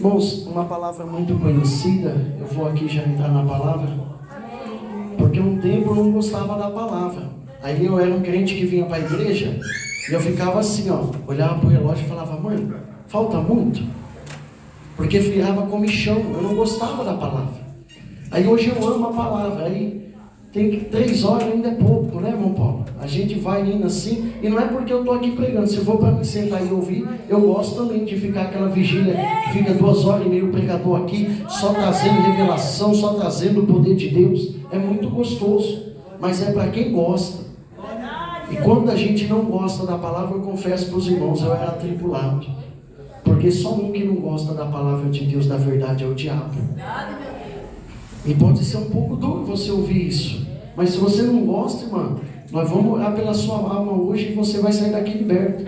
Irmãos, uma palavra muito conhecida, eu vou aqui já entrar na palavra, porque um tempo eu não gostava da palavra. Aí eu era um crente que vinha para a igreja, e eu ficava assim, olhava para o relógio e falava, mãe, falta muito? Porque virava comichão, eu não gostava da palavra. Aí hoje eu amo a palavra, aí tem que 3 horas ainda é pouco, né, irmão Paulo? A gente vai indo assim, e não é porque eu estou aqui pregando. Se for para me sentar e ouvir, eu gosto também de ficar aquela vigília, que fica 2 horas e meia o pregador aqui, só trazendo revelação, só trazendo o poder de Deus. É muito gostoso, mas é para quem gosta. E quando a gente não gosta da palavra, eu confesso para os irmãos, eu era atribulado. Porque só um que não gosta da palavra de Deus, da verdade, é o diabo. E pode ser um pouco duro você ouvir isso. Mas se você não gosta, irmão, nós vamos orar pela sua alma hoje e você vai sair daqui liberto.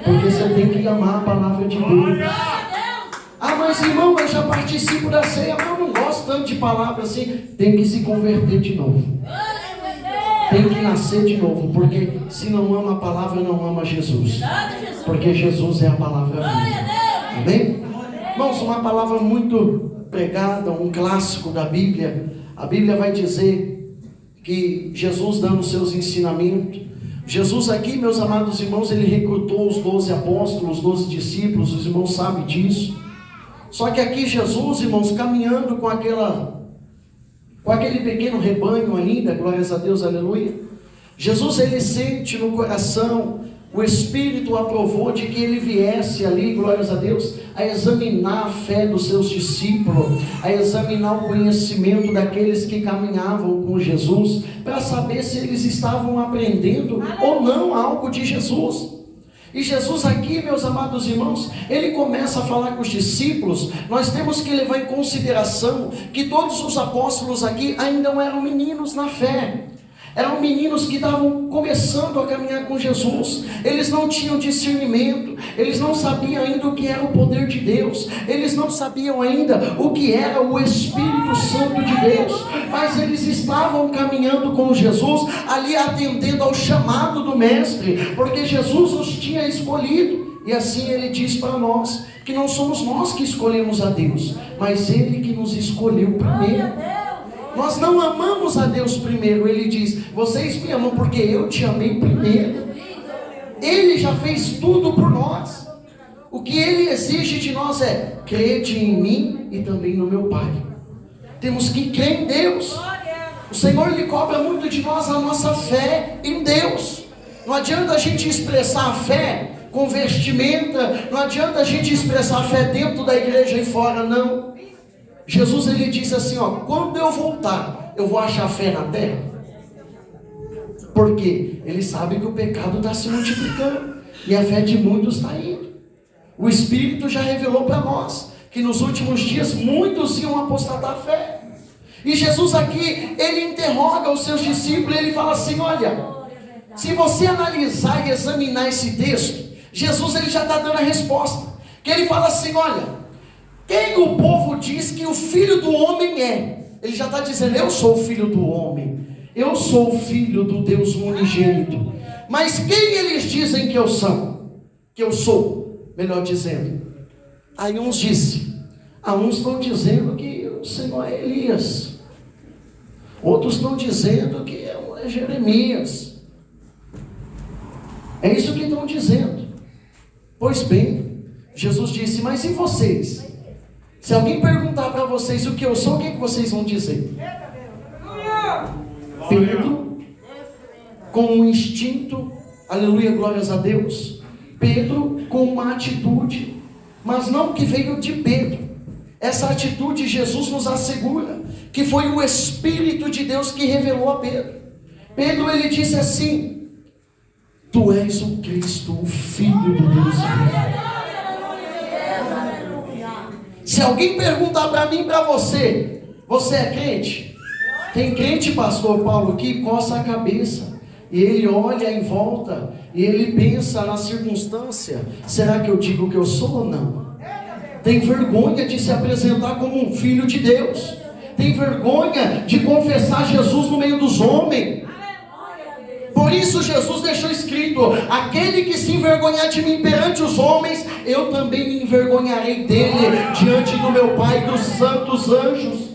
Porque você tem que amar a palavra de Deus. Ah, mas irmão, eu já participo da ceia, mas eu não gosto tanto de palavra assim. Tem que se converter de novo. Tem que nascer de novo. Porque se não ama a palavra, não ama Jesus. Porque Jesus é a palavra viva. Amém? Irmãos, uma palavra muito pregada, um clássico da Bíblia. A Bíblia vai dizer que Jesus dando seus ensinamentos. Jesus aqui, meus amados irmãos, ele recrutou os 12 apóstolos, os 12 discípulos, os irmãos sabem disso. Só que aqui Jesus, irmãos, caminhando com aquele pequeno rebanho ainda, glórias a Deus, aleluia. Jesus, ele sente no coração, o Espírito aprovou de que ele viesse ali, glórias a Deus, a examinar a fé dos seus discípulos, a examinar o conhecimento daqueles que caminhavam com Jesus, para saber se eles estavam aprendendo ou não algo de Jesus. E Jesus aqui, meus amados irmãos, ele começa a falar com os discípulos. Nós temos que levar em consideração que todos os apóstolos aqui ainda não eram meninos na fé. Eram meninos que estavam começando a caminhar com Jesus. Eles não tinham discernimento. Eles não sabiam ainda o que era o poder de Deus. Eles não sabiam ainda o que era o Espírito Santo de Deus. Mas eles estavam caminhando com Jesus, ali atendendo ao chamado do Mestre, porque Jesus os tinha escolhido. E assim ele diz para nós, que não somos nós que escolhemos a Deus, mas Ele que nos escolheu primeiro. Nós não amamos a Deus primeiro. Ele diz, vocês me amam porque eu te amei primeiro. Ele já fez tudo por nós. O que Ele exige de nós é, crede em mim e também no meu Pai. Temos que crer em Deus. O Senhor, Ele cobra muito de nós a nossa fé em Deus. Não adianta a gente expressar a fé com vestimenta, não adianta a gente expressar a fé dentro da igreja e fora, não. Jesus, ele disse assim, quando eu voltar, eu vou achar fé na terra? Porque ele sabe que o pecado está se multiplicando, e a fé de muitos está indo. O Espírito já revelou para nós, que nos últimos dias, muitos iam apostatar a fé. E Jesus aqui, ele interroga os seus discípulos, ele fala assim, olha, se você analisar e examinar esse texto, Jesus, ele já está dando a resposta. Que ele fala assim, olha, quem o povo diz que o Filho do Homem é? Ele já está dizendo, eu sou o Filho do Homem. Eu sou o Filho do Deus unigênito. Mas quem eles dizem que eu sou? Que eu sou, melhor dizendo. Aí uns dizem. Uns estão dizendo que o Senhor é Elias. Outros estão dizendo que é Jeremias. É isso que estão dizendo. Pois bem, Jesus disse, mas e vocês? Se alguém perguntar para vocês o que eu sou, o que vocês vão dizer? Pedro, com um instinto, aleluia, glórias a Deus. Pedro com uma atitude, mas não que veio de Pedro. Essa atitude Jesus nos assegura, que foi o Espírito de Deus que revelou a Pedro. Pedro, ele disse assim, tu és o Cristo, o Filho do Deus vivo. Se alguém perguntar para mim e para você, você é crente? Tem crente, pastor Paulo, que coça a cabeça. E ele olha em volta, e ele pensa na circunstância. Será que eu digo que eu sou ou não? Tem vergonha de se apresentar como um filho de Deus. Tem vergonha de confessar Jesus no meio dos homens. Por isso Jesus deixou escrito: aquele que se envergonhar de mim perante os homens, eu também me envergonharei dele diante do meu Pai e dos santos anjos.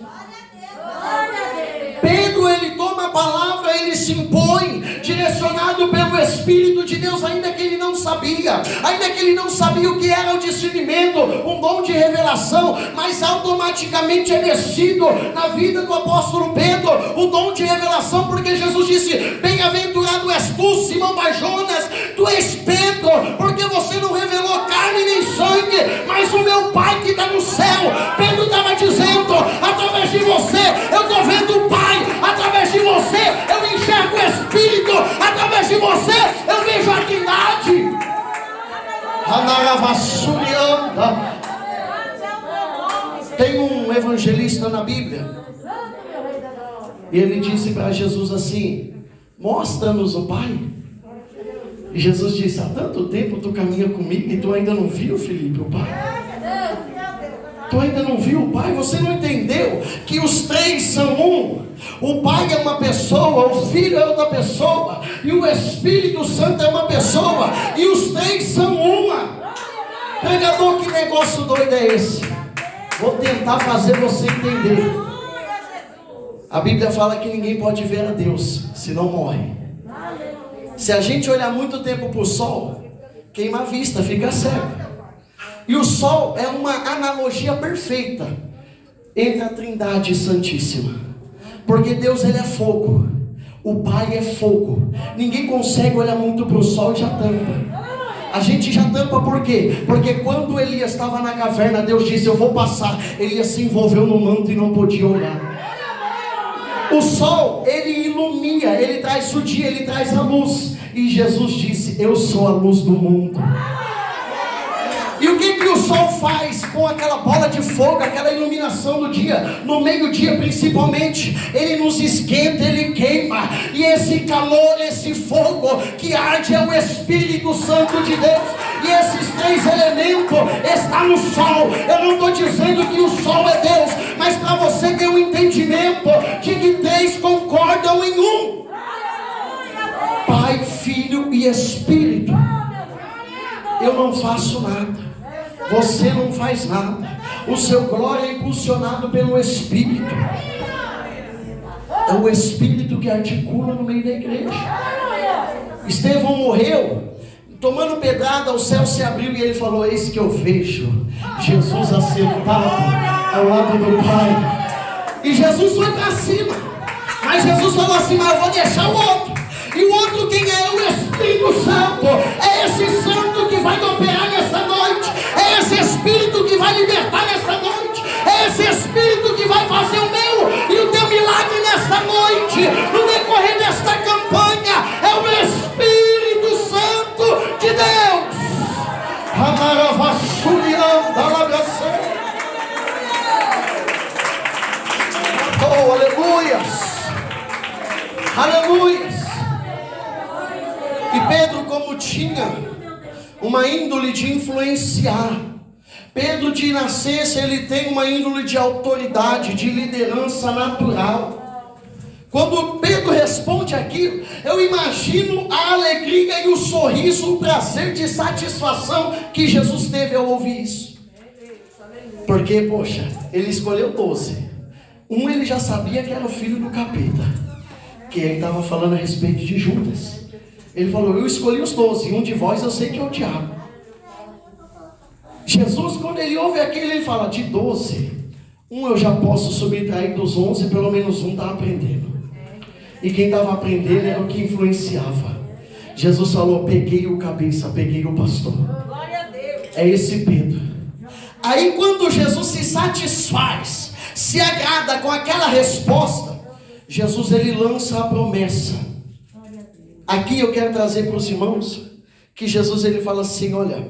Pedro, ele toma a palavra, ele se impõe, direcionado pelo Espírito de Deus, ainda que ele não sabia o que era o discernimento, um dom de revelação, mas automaticamente é descido na vida do apóstolo Pedro, o dom de revelação, porque Jesus disse: bem-aventurado és tu, Simão Barjonas, tu és Pedro, porque você não revelou carne nem sangue, mas o meu Pai que está no céu. Pedro estava dizendo: através de você eu estou vendo o Pai, através de você eu enxergo o Espírito, através de você eu vejo a Trindade. Tem um evangelista na Bíblia, e ele disse para Jesus assim: mostra-nos o Pai. E Jesus disse: há tanto tempo tu caminha comigo e tu ainda não viu, Felipe, o Pai? Tu ainda não viu o Pai? Você não entendeu que os três são um? O Pai é uma pessoa, o Filho é outra pessoa, e o Espírito Santo é uma pessoa, e os três são uma. Pregador, que negócio doido é esse? Vou tentar fazer você entender. A Bíblia fala que ninguém pode ver a Deus se não morre. Se a gente olhar muito tempo para o sol, queima a vista, fica cego. E o sol é uma analogia perfeita entre a Trindade Santíssima, porque Deus, ele é fogo, o Pai é fogo. Ninguém consegue olhar muito para o sol e já tampa. A gente já tampa por quê? Porque quando Elias estava na caverna, Deus disse: eu vou passar. Elias se envolveu no manto e não podia olhar. O sol, ele ilumina, ele traz o dia, ele traz a luz. E Jesus disse: eu sou a luz do mundo. E o que o sol faz com aquela bola de fogo, aquela iluminação do dia, no meio-dia principalmente? Ele nos esquenta, ele queima. E esse calor, esse fogo que arde é o Espírito Santo de Deus. E esses três elementos estão no sol. Eu não estou dizendo que o sol é Deus, mas para você ter um entendimento de que três concordam em um: Pai, Filho e Espírito. Eu não faço nada, você não faz nada. O seu glória é impulsionado pelo Espírito. É o Espírito que articula no meio da igreja. Estevão morreu, tomando pedrada, o céu se abriu e ele falou: eis que eu vejo Jesus assentado ao lado do Pai. E Jesus foi para cima, mas Jesus falou assim: mas eu vou deixar o outro. E o outro quem é? O Espírito Santo. É esse Santo que vai operar nessa noite. É esse Espírito que vai libertar nessa noite. É esse Espírito que vai fazer o meu e o teu milagre nesta noite. No decorrer desta campanha, é o Espírito Santo de Deus. Oh, aleluias. Aleluias. E Pedro, como tinha uma índole de influenciar, Pedro de nascença, ele tem uma índole de autoridade, de liderança natural. Quando Pedro responde aquilo, eu imagino a alegria e o sorriso, o prazer de satisfação que Jesus teve ao ouvir isso. Porque, poxa, ele escolheu 12. Um ele já sabia que era o filho do capeta, que ele estava falando a respeito de Judas. Ele falou: eu escolhi os 12, um de vós eu sei que é o diabo. Jesus, quando ele ouve aquilo, ele fala: de 12, um eu já posso subtrair dos 11, pelo menos um está aprendendo. E quem estava aprendendo era o que influenciava. Jesus falou: peguei o cabeça, peguei o pastor. É esse Pedro. Aí quando Jesus se satisfaz, se agrada com aquela resposta, Jesus ele lança a promessa. Aqui eu quero trazer para os irmãos que Jesus ele fala assim: olha,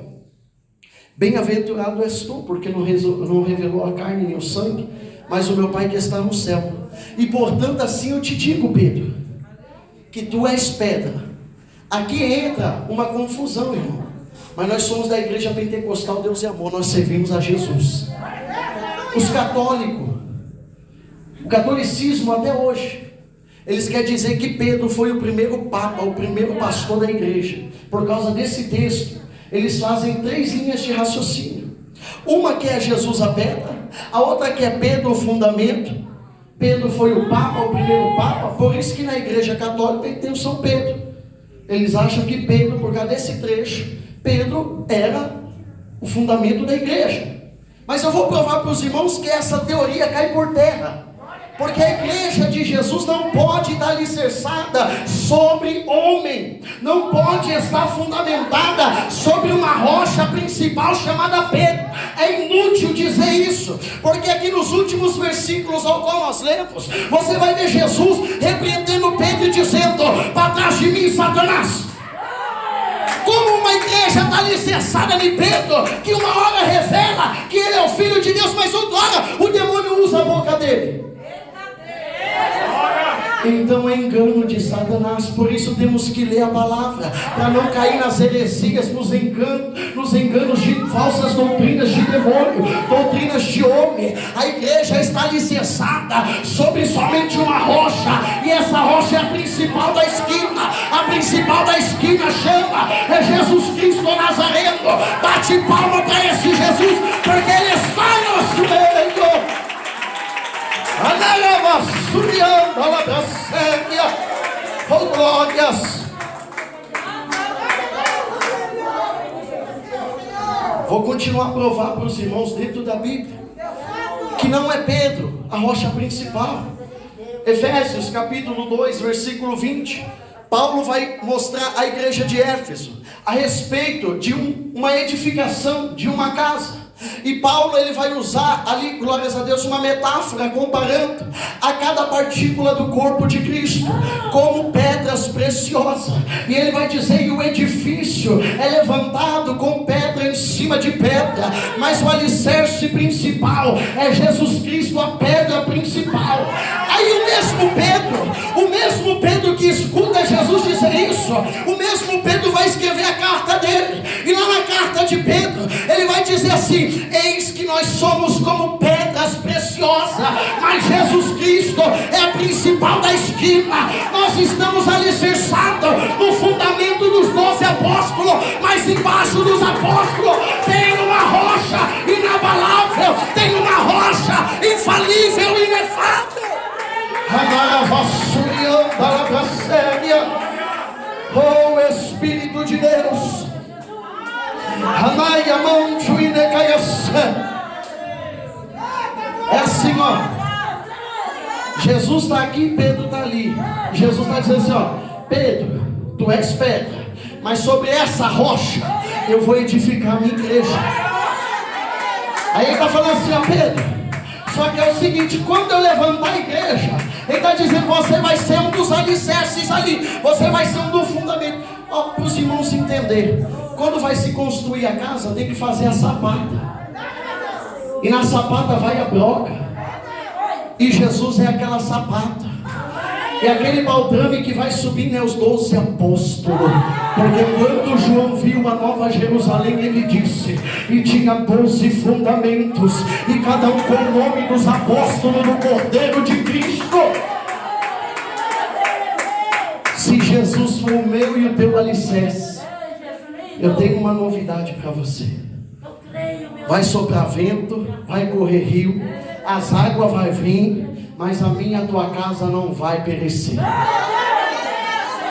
bem-aventurado és tu, porque não revelou a carne nem o sangue, mas o meu Pai que está no céu. E portanto assim eu te digo, Pedro, que tu és pedra. Aqui entra uma confusão, irmão, mas nós somos da igreja pentecostal Deus é Amor, nós servimos a Jesus. Os católicos, o catolicismo até hoje, Eles querem dizer que Pedro foi o primeiro papa, o primeiro pastor da igreja. Por causa desse texto, eles fazem 3 linhas de raciocínio. Uma que é Jesus a pedra, a outra que é Pedro o fundamento. Pedro foi o papa, o primeiro papa, por isso que na igreja católica tem o São Pedro. Eles acham que Pedro, por causa desse trecho, Pedro era o fundamento da igreja. Mas eu vou provar para os irmãos que essa teoria cai por terra. Porque a igreja de Jesus não pode estar alicerçada sobre homem, não pode estar fundamentada sobre uma rocha principal chamada Pedro. É inútil dizer isso, porque aqui nos últimos versículos ao qual nós lemos, você vai ver Jesus repreendendo Pedro e dizendo: para trás de mim, Satanás. Como uma igreja está alicerçada em Pedro, que uma hora revela que ele é o Filho de Deus, mas outra hora o demônio usa a boca dele. Então é engano de Satanás. Por isso temos que ler a palavra, para não cair nas heresias, nos enganos de falsas doutrinas de demônio, doutrinas de homem. A igreja está alicerçada sobre somente uma rocha, e essa rocha é a principal da esquina. A principal da esquina é Jesus Cristo Nazareno. Bate palma para esse Jesus, porque Ele está em nosso meio. Oh, glórias. Vou continuar a provar para os irmãos dentro da Bíblia que não é Pedro a rocha principal. Efésios capítulo 2 versículo 20. Paulo vai mostrar à igreja de Éfeso a respeito de uma edificação de uma casa. E Paulo ele vai usar ali, glórias a Deus, uma metáfora comparando a cada partícula do corpo de Cristo como pedras preciosas. E ele vai dizer: e o edifício é levantado com pedra em cima de pedra, mas o alicerce principal é Jesus Cristo, a pedra principal. Aí o mesmo Pedro que escuta Jesus dizer isso, o mesmo Pedro vai escrever a carta dele. E lá na carta de Pedro, ele vai dizer assim: eis que nós somos como pedras preciosas, mas Jesus Cristo é a principal da esquina. Nós estamos alicerçados no fundamento dos 12 apóstolos, mas embaixo dos apóstolos tem uma rocha inabalável, tem uma rocha infalível e inefável. Oh Espírito de Deus, é assim, ó. Jesus está aqui, Pedro está ali. Jesus está dizendo assim, ó: Pedro, tu és pedra, mas sobre essa rocha eu vou edificar a minha igreja. Aí ele está falando assim, ó: Pedro, só que é o seguinte, quando eu levantar a igreja, ele está dizendo: você vai ser um dos alicerces ali, você vai ser um do fundamento. Ó, para os irmãos entenderem, quando vai se construir a casa, tem que fazer a sapata, e na sapata vai a broca, e Jesus é aquela sapata, é aquele baldrame que vai subir, né, os 12 apóstolos. Porque quando João viu a nova Jerusalém, ele disse, e tinha 12 fundamentos, e cada um com o nome dos apóstolos do Cordeiro de Cristo. Se Jesus for o meu e o teu alicerce, eu tenho uma novidade para você. Vai soprar vento, vai correr rio, as águas vão vir, mas a minha e a tua casa não vai perecer.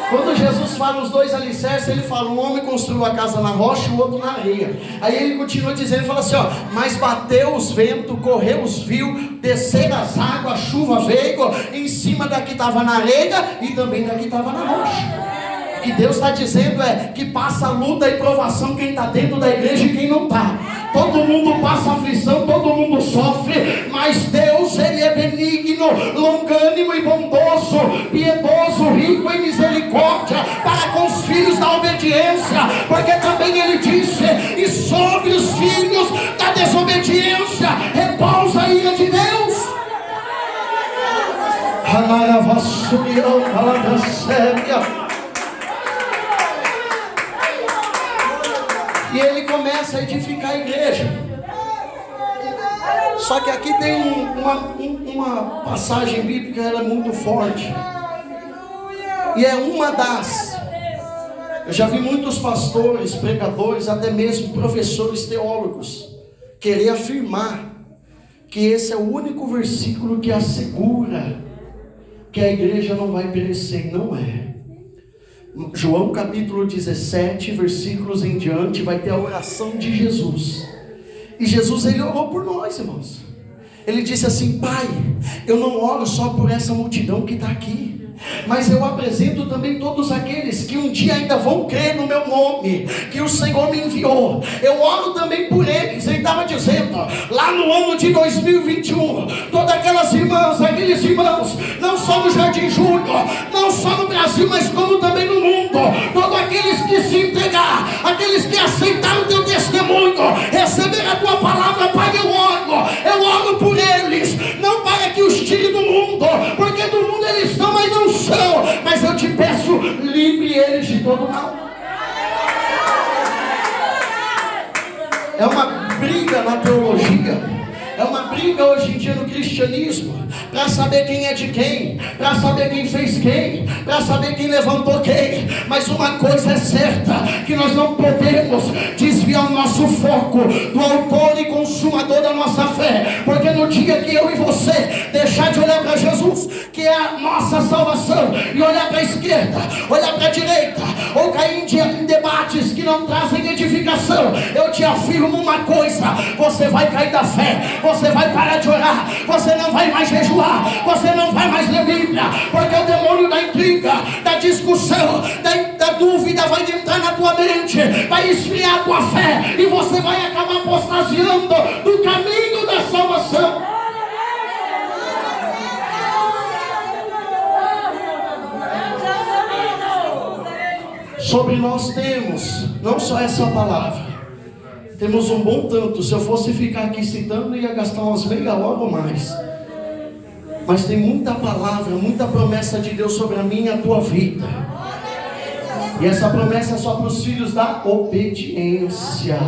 Quando Jesus fala os 2 alicerces, ele fala: um homem construiu a casa na rocha e o outro na areia. Aí ele continua dizendo, ele fala assim, ó: mas bateu os ventos, correu os rios, desceram as águas, a chuva veio, em cima da que estava na areia e também da que estava na rocha. O que Deus está dizendo é que passa luta e provação quem está dentro da igreja e quem não está. Todo mundo passa aflição, todo mundo sofre, mas Deus, Ele é benigno, longânimo e bondoso, piedoso, rico em misericórdia para com os filhos da obediência, porque também Ele disse: e sobre os filhos da desobediência repousa a ira de Deus. E ele começa a edificar a igreja. Só que aqui tem uma passagem bíblica, ela é muito forte. E é uma das. Eu já vi muitos pastores, pregadores, até mesmo professores teólogos querer afirmar que esse é o único versículo que assegura que a igreja não vai perecer. Não é. João capítulo 17, versículos em diante, vai ter a oração de Jesus. E Jesus, ele orou por nós, irmãos. Ele disse assim: Pai, eu não oro só por essa multidão que está aqui, mas eu apresento também todos aqueles que um dia ainda vão crer no meu nome, que o Senhor me enviou. Eu oro também por eles. Ele estava dizendo, lá no ano de 2021, todas aquelas irmãs, aqueles irmãos, não só no Jardim Júnior, não só no Brasil, mas como também no mundo, todos aqueles que se entregar, aqueles que aceitaram o teu testemunho, receber a tua palavra, Pai, eu oro por eles, não para que os tire do mundo, porque do mundo eles estão, mas não são, mas eu te peço, livre eles de todo mal. É uma briga na teologia, é uma briga hoje em dia no cristianismo, para saber quem é de quem, para saber quem fez quem, para saber quem levantou quem. Mas uma coisa é certa, que nós não podemos desviar o nosso foco do autor e consumador da nossa fé, porque no dia que eu e você deixar de olhar para Jesus, que é a nossa salvação, e olhar para a esquerda, olhar para a direita, ou cair em debates que não trazem edificação, eu te afirmo uma coisa: você vai cair da fé, você vai parar de orar, você não vai mais jejuar, você não vai mais ler Bíblia, porque o demônio da intriga, da discussão, da dúvida vai entrar na tua mente, vai esfriar a tua fé, e você vai acabar apostasiando do caminho da salvação. Sobre nós temos não só essa palavra, temos um bom tanto. Se eu fosse ficar aqui citando, ia gastar umas meia hora ou mais. Mas tem muita palavra, muita promessa de Deus sobre a minha e a tua vida. E essa promessa é só para os filhos da obediência.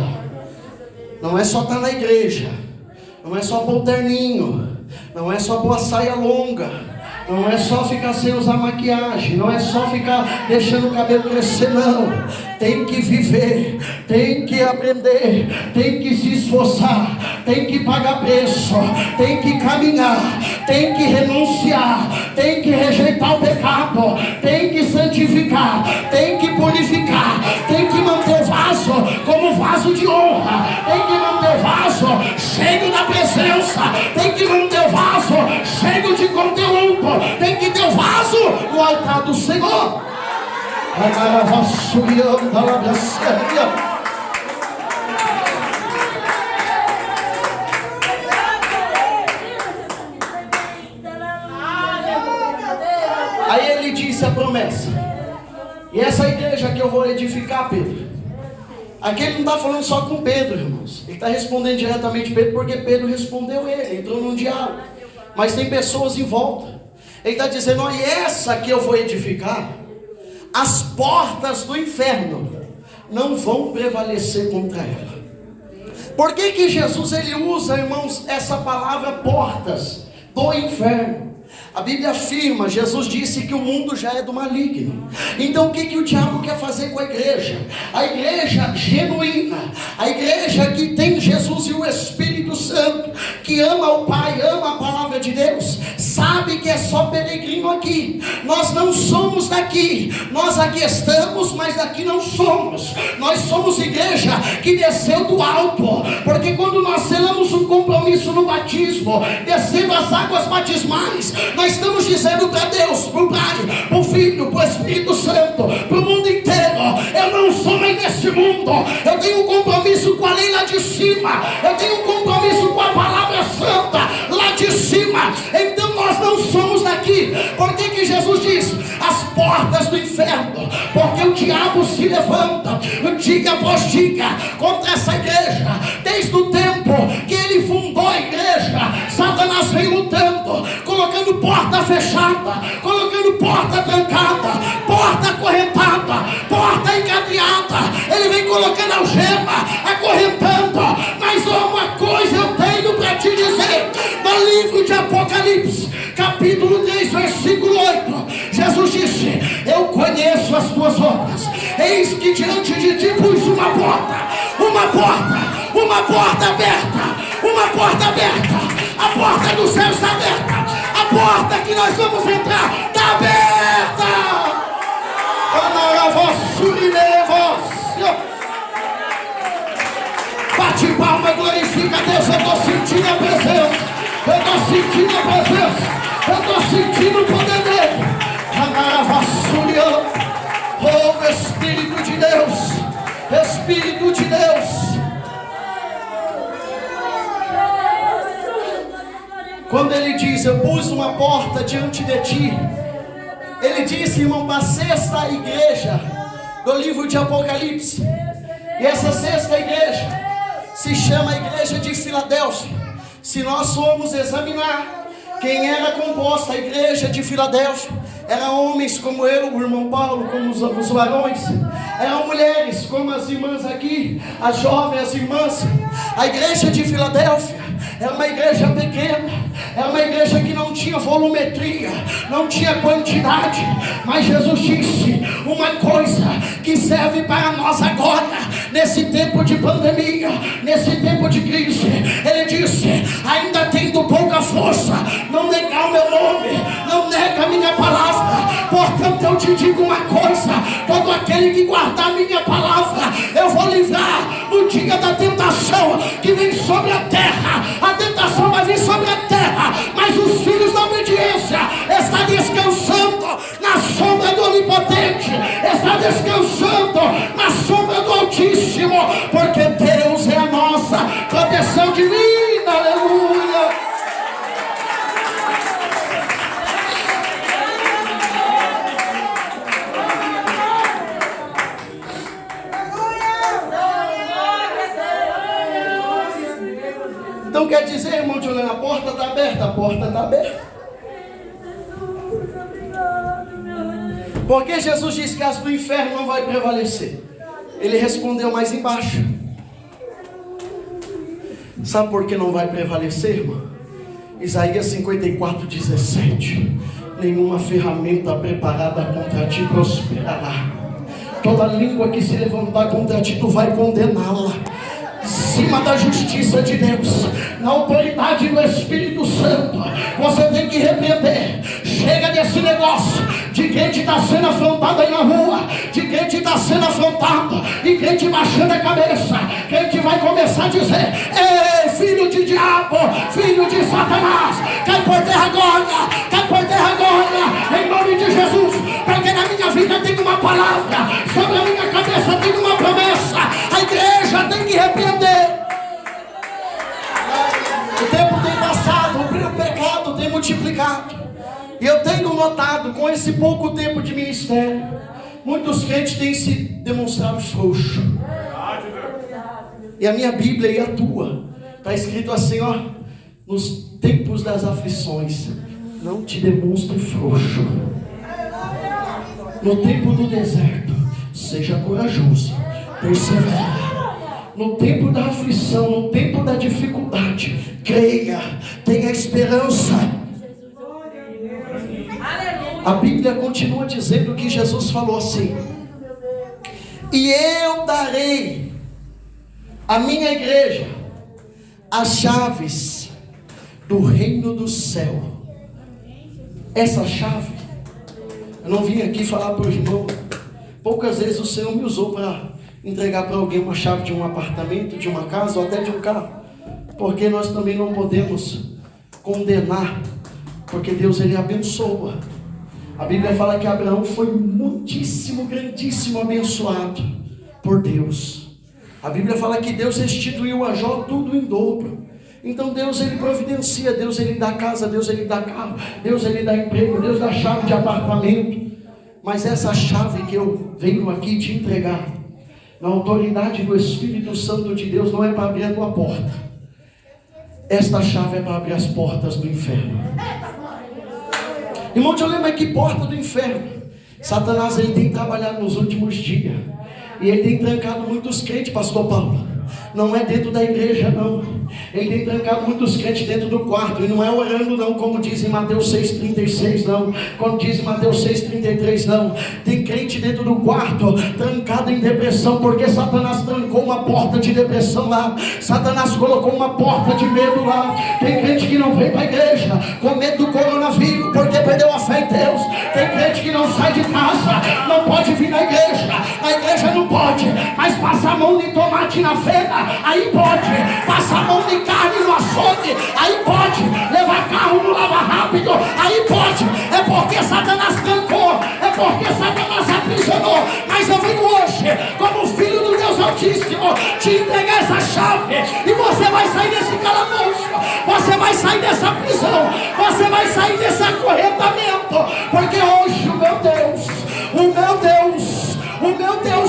Não é só estar na igreja, não é só pôr o terninho, não é só pôr a saia longa, não é só ficar sem usar maquiagem, não é só ficar deixando o cabelo crescer, não. Tem que viver, tem que aprender, tem que se esforçar, tem que pagar preço, tem que caminhar, tem que renunciar, tem que rejeitar o pecado, tem que santificar, tem que purificar, tem que manter o vaso como vaso de honra, tem que manter o vaso cheio da presença, tem que manter o vaso cheio de conteúdo, tem que ter o vaso no altar do Senhor. Aí ele disse a promessa: e essa igreja que eu vou edificar, Pedro. Aqui ele não está falando só com Pedro, irmãos. Ele está respondendo diretamente Pedro, porque Pedro respondeu ele, entrou num diálogo. Mas tem pessoas em volta. Ele está dizendo: olha, essa que eu vou edificar, as portas do inferno não vão prevalecer contra ela. Por que que Jesus ele usa, irmãos, essa palavra portas do inferno? A Bíblia afirma, Jesus disse que o mundo já é do maligno. Então o que que o diabo quer fazer com a igreja? A igreja genuína, a igreja que tem Jesus e o Espírito Santo, que ama o Pai, ama a palavra de Deus, sabe que é só peregrino aqui. Nós não somos daqui, nós aqui estamos, mas daqui não somos. Nós somos igreja que desceu do alto, porque quando nós selamos um compromisso no batismo, descendo as águas batismais, nós estamos dizendo para Deus, para o Pai, para o Filho, para o Espírito Santo, para o mundo inteiro: eu não sou mais desse mundo, eu tenho um compromisso com a lei lá de cima, eu tenho um compromisso com a palavra santa lá de cima. Então nós não somos daqui. Por que que Jesus diz as portas do inferno? Porque o diabo se levanta dia após dia contra essa igreja. Desde o tempo que ele fundou a igreja, Satanás vem lutando, colocando porta fechada, colocando porta trancada, porta acorrentada, porta encadeada. Ele vem colocando algema, acorrentando. Mas uma coisa eu tenho para te dizer: no livro de Apocalipse, capítulo 3, versículo 8, Jesus disse: eu eis que diante de ti pus uma porta aberta, uma porta aberta, a porta do céu está aberta, a porta que nós vamos entrar está aberta. Bate palma, glorifica a Deus. Eu estou sentindo a presença, eu estou sentindo a presença, eu estou sentindo o poder dele. Oh, Espírito de Deus, Espírito de Deus. Quando ele diz, eu pus uma porta diante de ti, ele disse, irmão, para a sexta igreja do livro de Apocalipse. E essa sexta igreja se chama a igreja de Filadélfia. Se nós formos examinar quem era composta a igreja de Filadélfia, eram homens como eu, o irmão Paulo, como os varões, eram mulheres como as irmãs aqui, as jovens, as irmãs. A igreja de Filadélfia era uma igreja pequena, era uma igreja que não tinha volumetria, não tinha quantidade, mas Jesus disse uma coisa que serve para nós agora, nesse tempo de pandemia, nesse tempo de crise. Ele disse, ainda tendo pouca força, não negar o meu nome, não nega a minha palavra. Portanto eu te digo uma coisa, todo aquele que guardar a minha palavra, eu vou livrar no dia da tentação que vem sobre a terra. A tentação vai vir sobre a terra, mas os filhos da obediência estão descansando na sombra do Onipotente, está descansando na sombra do Altíssimo, porque Deus é a nossa proteção divina. Aleluia. Então quer dizer, irmão Juliano, a porta está aberta, a porta está aberta. Porque Jesus disse que as do inferno não vai prevalecer. Ele respondeu mais embaixo. Sabe por que não vai prevalecer, irmão? Isaías 54:17. Nenhuma ferramenta preparada contra ti prosperará. Toda língua que se levantar contra ti, tu vai condená-la. Acima da justiça de Deus, na autoridade do Espírito Santo, você tem que repreender. Chega desse negócio de crente está sendo afrontado aí na rua, de crente está sendo afrontado e crente baixando a cabeça. Crente vai começar a dizer, ei, filho de diabo, filho de Satanás, cai por terra agora, cai por terra agora, em nome de Jesus. Porque na minha vida tem uma palavra, sobre a minha cabeça tem uma promessa. A igreja tem que repreender. O tempo tem passado, o pecado tem multiplicado. E eu tenho notado, com esse pouco tempo de ministério, muitos crentes têm se demonstrado frouxos. E a minha Bíblia e a tua, está escrito assim, ó, nos tempos das aflições, não te demonstre frouxo. No tempo do deserto, seja corajoso, persevera. No tempo da aflição, no tempo da dificuldade, creia, tenha esperança. A Bíblia continua dizendo que Jesus falou assim, e eu darei à minha igreja as chaves do reino do céu. Essa chave, eu não vim aqui falar para o irmão, poucas vezes o Senhor me usou para entregar para alguém uma chave de um apartamento, de uma casa ou até de um carro, porque nós também não podemos condenar, porque Deus ele abençoa. A Bíblia fala que Abraão foi muitíssimo, grandíssimo abençoado por Deus. A Bíblia fala que Deus restituiu a Jó tudo em dobro. Então Deus ele providencia, Deus ele dá casa, Deus ele dá carro, Deus ele dá emprego, Deus dá chave de apartamento. Mas essa chave que eu venho aqui te entregar, na autoridade do Espírito Santo de Deus, não é para abrir a tua porta. Esta chave é para abrir as portas do inferno. Irmão, eu lembro que porta do inferno. Satanás ele tem trabalhado nos últimos dias. E ele tem trancado muitos crentes, pastor Paulo. Não é dentro da igreja, não. Ele tem trancado muitos crentes dentro do quarto. E não é orando, não, como diz em Mateus 6,36, não. Como diz em Mateus 6,33, não. Tem crente dentro do quarto, trancado em depressão, porque Satanás trancou uma porta de depressão lá. Satanás colocou uma porta de medo lá. Tem crente que não vem para a igreja com medo do coronavírus, porque perdeu a fé em Deus. Tem crente que não sai de casa, não pode vir na igreja. Na igreja não pode, mas passa a mão de tomate na feira, aí pode. Passa a mão de carne no açougue, aí pode. Levar carro no lava rápido, aí pode. É porque Satanás trancou, é porque Satanás aprisionou. Mas eu venho hoje, como filho do Deus Altíssimo, te entregar essa chave, e você vai sair desse calabouço, você vai sair dessa prisão, você vai sair desse acorrentamento, porque hoje o meu Deus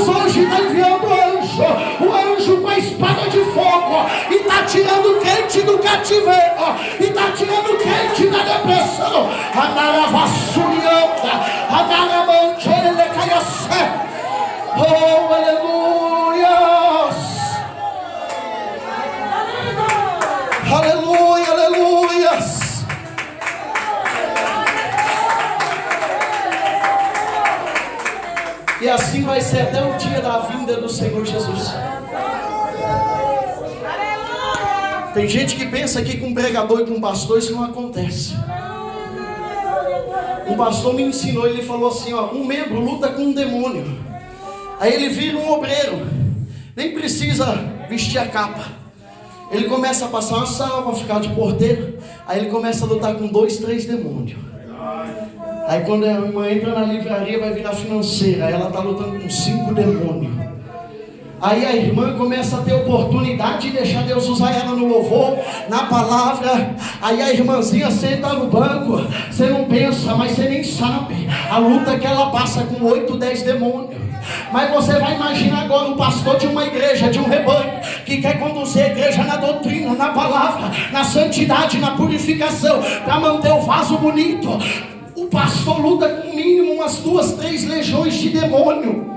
hoje está enviando o anjo com a espada de fogo, e está tirando o crente do cativeiro, e está tirando o crente da depressão. Oh, aleluia! Aleluia, aleluia! E assim vai ser até o dia da vinda do Senhor Jesus. Tem gente que pensa que com pregador e com pastor isso não acontece. Um pastor me ensinou, ele falou assim, ó, um membro luta com um demônio. Aí ele vira um obreiro, nem precisa vestir a capa. Ele começa a passar uma salva, ficar de porteiro. Aí ele começa a lutar com 2, 3 demônios. Aí quando a irmã entra na livraria, vai virar financeira. Aí ela está lutando com 5 demônios. Aí a irmã começa a ter oportunidade de deixar Deus usar ela no louvor, na palavra. Aí a irmãzinha senta no banco. Você não pensa, mas você nem sabe a luta que ela passa com 8, 10 demônios. Mas você vai imaginar agora o pastor de uma igreja, de um rebanho, que quer conduzir a igreja na doutrina, na palavra, na santidade, na purificação, para manter o vaso bonito. O pastor luta com mínimo umas 2, 3 legiões de demônio.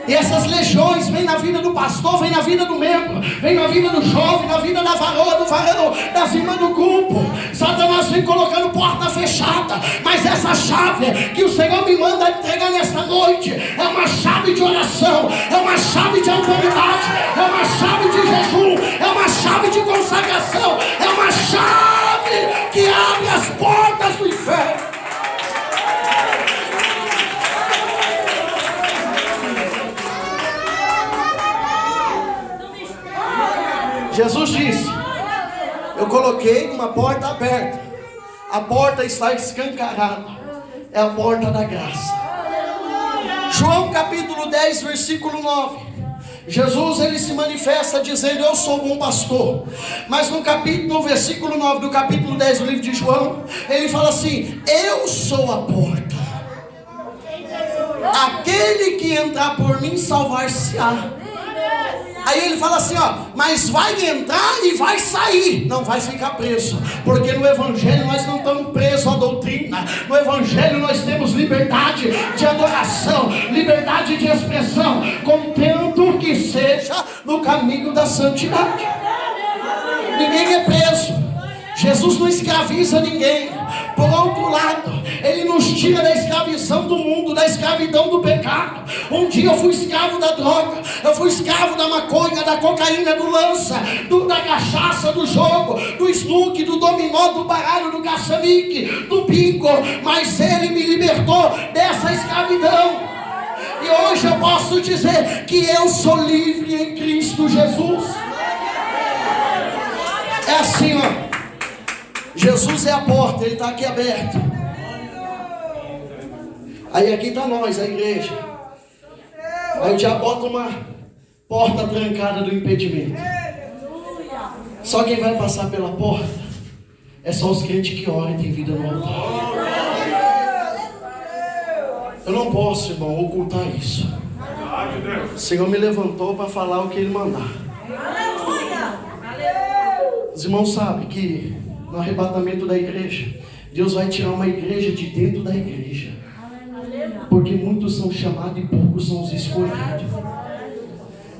E essas legiões vêm na vida do pastor, vêm na vida do membro, vêm na vida do jovem, na vida da varoa, do varão, das irmãs do grupo. Satanás vem colocando porta fechada. Mas essa chave que o Senhor me manda entregar nesta noite é uma chave de oração, é uma chave de autoridade, é uma chave de jejum, é uma chave de consagração, é uma chave que abre as portas do inferno. Jesus disse, eu coloquei uma porta aberta, a porta está escancarada, é a porta da graça. João capítulo 10, versículo 9, Jesus ele se manifesta dizendo, eu sou o bom pastor. Mas no versículo 9 do capítulo 10 do livro de João, ele fala assim, eu sou a porta, aquele que entrar por mim salvar-se-á. Aí ele fala assim, ó, mas vai entrar e vai sair, não vai ficar preso, porque no evangelho nós não estamos presos à doutrina. No evangelho nós temos liberdade de adoração, liberdade de expressão, contanto que seja no caminho da santidade. Ninguém é preso. Jesus não escraviza ninguém. Por outro lado, Ele nos tira da escravidão do mundo, da escravidão do pecado. Um dia eu fui escravo da droga, eu fui escravo da maconha, da cocaína, do lança, da cachaça, do jogo, do snook, do dominó, do baralho, do caça-nique, do bingo. Mas Ele me libertou dessa escravidão. E hoje eu posso dizer que eu sou livre em Cristo Jesus. É assim, ó. Jesus é a porta, Ele está aqui aberto. Aí aqui está nós, a igreja. Aí o diabo bota uma porta trancada do impedimento. Só quem vai passar pela porta é só os crentes que oram e têm vida no altar. Eu não posso, irmão, ocultar isso. O Senhor me levantou para falar o que Ele mandar. Os irmãos sabem que no arrebatamento da igreja, Deus vai tirar uma igreja de dentro da igreja, porque muitos são chamados e poucos são os escolhidos.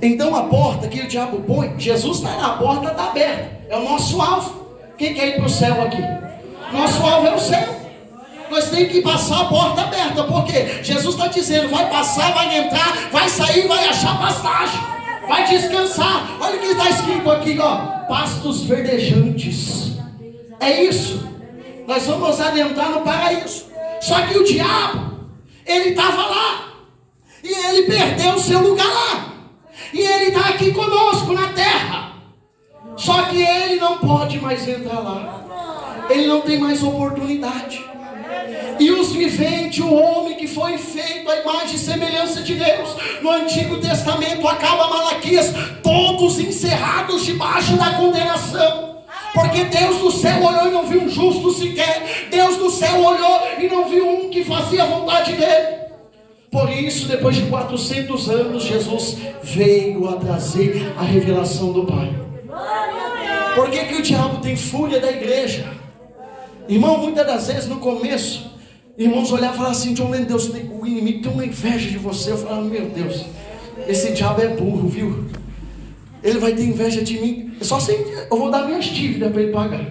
Então a porta que o diabo põe, Jesus está na porta, está aberta. É o nosso alvo. Quem quer ir para o céu aqui? Nosso alvo é o céu. Nós temos que passar a porta aberta, porque Jesus está dizendo, vai passar, vai entrar, vai sair, vai achar pastagem, vai descansar. Olha o que está escrito aqui, ó, pastos verdejantes. É isso. Nós vamos adentrar no paraíso. Só que o diabo, ele estava lá, e ele perdeu o seu lugar lá, e ele está aqui conosco na terra. Só que ele não pode mais entrar lá, ele não tem mais oportunidade. E os viventes, o homem que foi feito à imagem e semelhança de Deus, no Antigo Testamento, acaba Malaquias, todos encerrados debaixo da condenação. Porque Deus do céu olhou e não viu um justo sequer. Deus do céu olhou e não viu um que fazia a vontade dele. Por isso, depois de 400 anos, Jesus veio a trazer a revelação do Pai. Por que o diabo tem fúria da igreja? Irmão, muitas das vezes no começo, irmãos olhavam e falavam assim, John Lennon, Deus, o inimigo tem uma inveja de você. Eu falava, meu Deus, esse diabo é burro, viu? Ele vai ter inveja de mim. Eu vou dar minhas dívidas para ele pagar.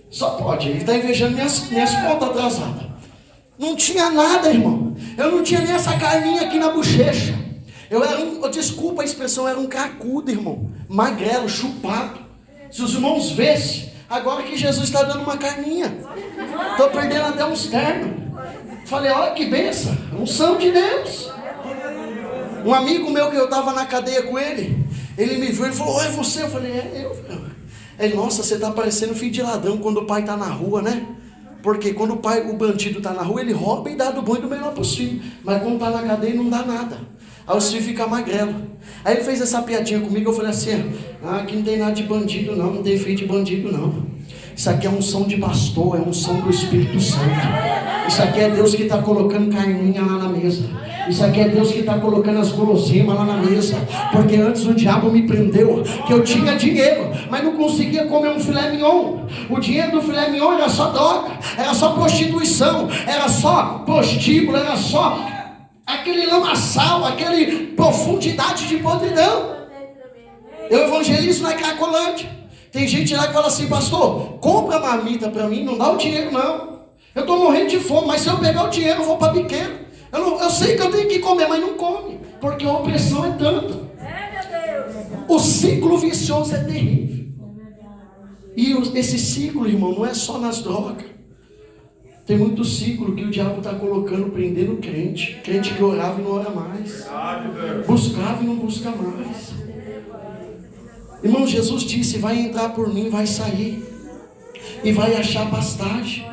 Só pode, ele está invejando minhas contas atrasadas. Não tinha nada, irmão. Eu não tinha nem essa carninha aqui na bochecha. Desculpa a expressão, eu era um cracudo, irmão. Magrelo, chupado. Se os irmãos vissem, agora que Jesus está dando uma carninha. Estou perdendo até uns ternos. Falei, olha que benção, unção de Deus. Um amigo meu que eu estava na cadeia com ele, ele me viu e falou, é você? Eu falei, é eu. Ele, nossa, você está parecendo filho de ladrão quando o pai está na rua, né? Porque quando o bandido está na rua, ele rouba e dá do bom e do melhor para os filhos. Mas quando está na cadeia, não dá nada. Aí os filhos ficam magrelos. Aí ele fez essa piadinha comigo, eu falei assim, aqui não tem nada de bandido não, não tem filho de bandido não. Isso aqui é unção de pastor, é unção do Espírito Santo. Isso aqui é Deus que está colocando carninha lá na mesa. Isso aqui é Deus que está colocando as guloseimas lá na mesa. Porque antes o diabo me prendeu, que eu tinha dinheiro, mas não conseguia comer um filé mignon. O dinheiro do filé mignon era só droga, era só prostituição, era só prostíbulo, era só aquele lamaçal, aquele profundidade de podridão. Eu evangelizo na Cracolândia. Tem gente lá que fala assim, pastor, compra a marmita para mim, não dá o dinheiro não. Eu estou morrendo de fome, mas se eu pegar o dinheiro eu vou para biqueiro. Eu sei que eu tenho que comer, mas não come, porque a opressão é tanto. O ciclo vicioso é terrível. E esse ciclo, irmão, não é só nas drogas. Tem muito ciclo que o diabo está colocando, prendendo crente. Crente que orava e não ora mais. Buscava e não busca mais. Irmão, Jesus disse, vai entrar por mim, vai sair. E vai achar pastagem.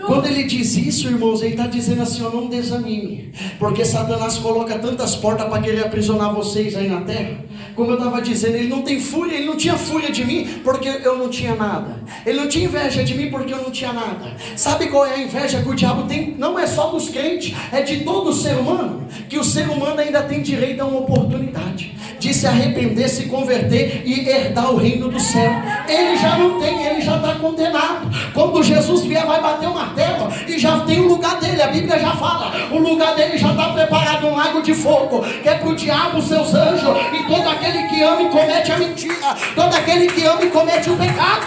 Quando ele diz isso, irmãos, ele está dizendo assim, não desanime. Porque Satanás coloca tantas portas para querer aprisionar vocês aí na terra. Como eu estava dizendo, ele não tem fúria, ele não tinha fúria de mim porque eu não tinha nada. Ele não tinha inveja de mim porque eu não tinha nada. Sabe qual é a inveja que o diabo tem? Não é só dos crentes, é de todo ser humano. Que o ser humano ainda tem direito a uma oportunidade de se arrepender, se converter e herdar o reino do céu. Ele já não tem, ele já está condenado. Quando Jesus vier, vai bater o martelo e já tem o lugar dele. A Bíblia já fala, o lugar dele já está preparado, um lago de fogo, que é para o diabo, os seus anjos e todo aquele que ama e comete a mentira, todo aquele que ama e comete o pecado.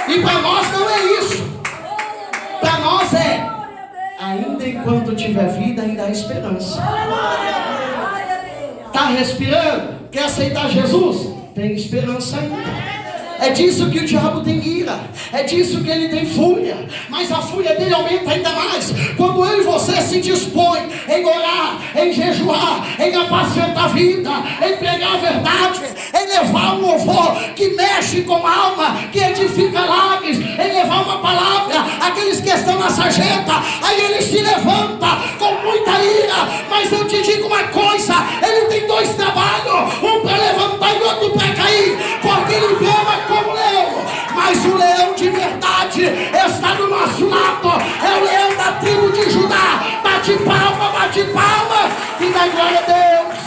E para nós não é isso. Para nós é, ainda enquanto tiver vida, ainda há esperança. Está respirando? Quer aceitar Jesus? Tem esperança ainda. É disso que o diabo tem ira, é disso que ele tem fúria, mas a fúria dele aumenta ainda mais quando eu e você se dispõe em orar, em jejuar, em apacentar a vida, em pregar a verdade, em levar um louvor que mexe com a alma, que edifica lágrimas, em levar uma palavra àqueles que estão na sarjeta. Aí ele se levanta com muita ira, mas eu te digo uma coisa, ele tem dois trabalhos, um para levantar e outro para cair, porque ele brama como leão, mas o leão de verdade está do nosso lado, é o leão da tribo de Judá. Bate palma e dá glória a Deus.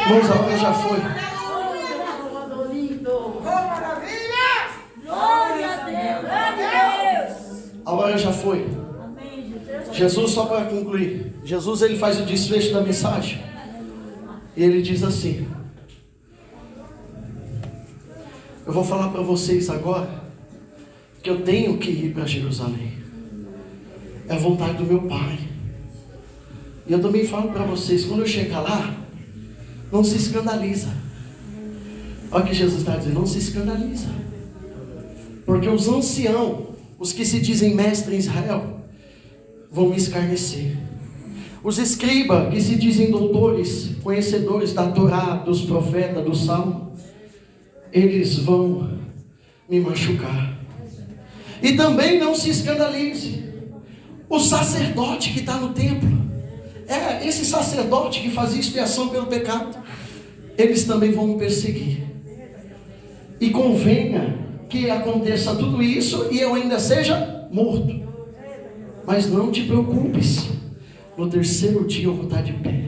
Vamos, a hora já foi. hora já foi. Jesus, só para concluir, Jesus ele faz o desfecho da mensagem. E ele diz assim: eu vou falar para vocês agora que eu tenho que ir para Jerusalém. É a vontade do meu Pai. E eu também falo para vocês, quando eu chegar lá, não se escandaliza. Olha o que Jesus está dizendo, não se escandaliza. Porque os anciãos, os que se dizem mestres em Israel, vão me escarnecer. Os escribas, que se dizem doutores, conhecedores da Torá, dos profetas, do Salmo, eles vão me machucar. E também não se escandalize. O sacerdote que está no templo, esse sacerdote que fazia expiação pelo pecado, eles também vão me perseguir. E convenha que aconteça tudo isso e eu ainda seja morto. Mas não te preocupes, no terceiro dia eu vou estar de pé.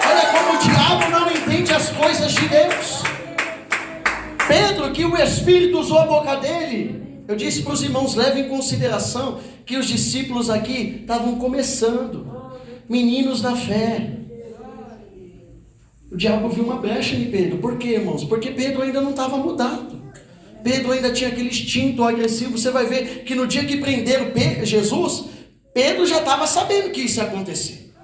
Olha como o diabo não entende as coisas de Deus. Pedro, que o Espírito usou a boca dele, eu disse para os irmãos, levem em consideração que os discípulos aqui estavam começando, meninos da fé. O diabo viu uma brecha em Pedro. Por quê, irmãos? Porque Pedro ainda não estava mudado. Pedro ainda tinha aquele instinto agressivo. Você vai ver que no dia que prenderam Jesus, Pedro já estava sabendo que isso ia acontecer.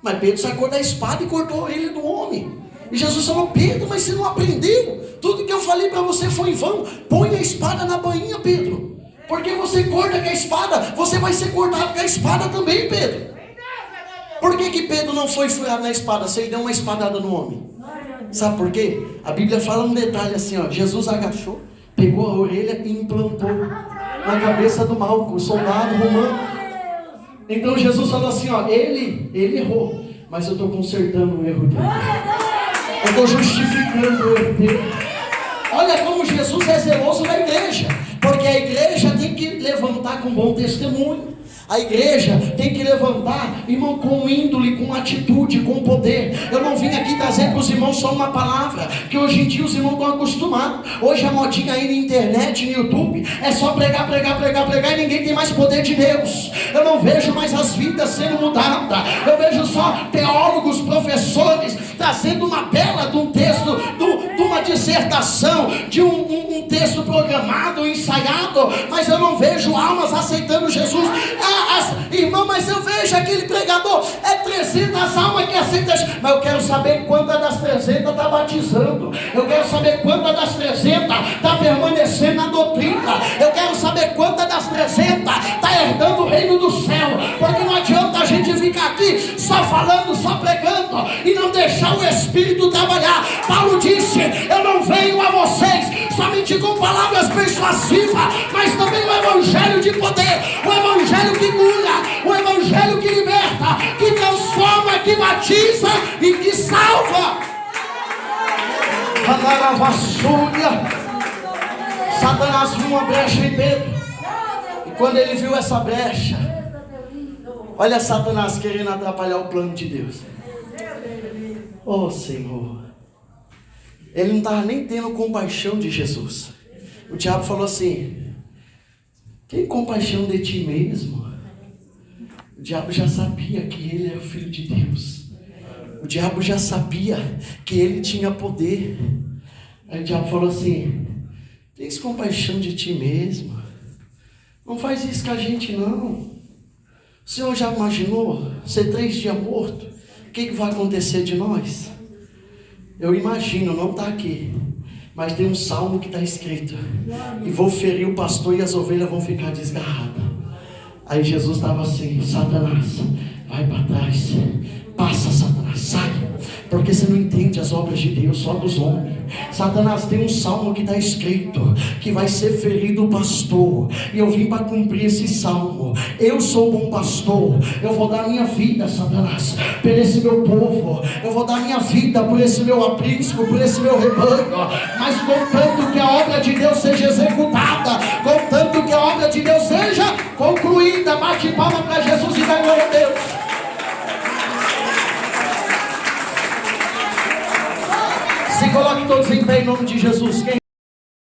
Mas Pedro sacou da espada e cortou a orelha do homem. E Jesus falou: Pedro, mas você não aprendeu? Tudo que eu falei para você foi em vão. Põe a espada na bainha, Pedro. Porque você corta com a espada, você vai ser cortado com a espada também, Pedro. Por que Pedro não foi furado na espada se ele deu uma espadada no homem? Sabe por quê? A Bíblia fala um detalhe assim, ó. Jesus agachou, pegou a orelha e implantou na cabeça do Malco, o soldado romano. Então Jesus falou assim, ó, ele errou, mas eu estou consertando o erro dele. Eu estou justificando o erro dele. Olha como Jesus é zeloso da igreja, porque a igreja tem que levantar com bom testemunho. A igreja tem que levantar, irmão, com índole, com atitude, com poder. Eu não vim aqui trazer para os irmãos só uma palavra, que hoje em dia os irmãos estão acostumados. Hoje a modinha aí na internet, no YouTube, é só pregar e ninguém tem mais poder de Deus. Eu não vejo mais as vidas sendo mudadas. Eu vejo só teólogos, professores, trazendo uma bela de um texto, de uma dissertação, de um texto programado, ensaiado, mas eu não vejo almas aceitando Jesus. Irmão, mas eu vejo aquele pregador, 300 almas que aceitam, mas eu quero saber quantas das 300 está batizando, eu quero saber quantas das 300 está permanecendo na doutrina, eu quero saber quantas das 300 está herdando o reino do céu, porque não adianta a gente ficar aqui só falando, só pregando, e não deixar o Espírito trabalhar. Paulo disse, eu não venho a vocês somente com palavras persuasivas, mas também o evangelho de poder, o evangelho que cura, o evangelho que liberta, que transforma, que batiza e que salva. Satanás viu uma brecha em Pedro, e quando ele viu essa brecha, olha Satanás querendo atrapalhar o plano de Deus. Oh Senhor, ele não estava nem tendo compaixão de Jesus. O diabo falou assim, tem compaixão de ti mesmo? O diabo já sabia que ele era o Filho de Deus. O diabo já sabia que ele tinha poder. Aí o diabo falou assim, tens compaixão de ti mesmo? Não faz isso com a gente não. O Senhor já imaginou ser 3 dias morto? O que vai acontecer de nós? Eu imagino, não está aqui, mas tem um salmo que está escrito, e vou ferir o pastor e as ovelhas vão ficar desgarradas. Aí Jesus estava assim, Satanás, vai para trás, passa Satanás, sai, porque você não entende as obras de Deus, só dos homens. Satanás, tem um salmo que está escrito, que vai ser ferido o pastor, e eu vim para cumprir esse salmo. Eu sou bom pastor, eu vou dar minha vida, Satanás, por esse meu povo, eu vou dar minha vida por esse meu aprisco, por esse meu rebanho, mas contanto que a obra de Deus seja executada, contanto que a obra de Deus seja concluída. Bate palma para Jesus e dá glória a Deus. Se coloque todos em pé em nome de Jesus.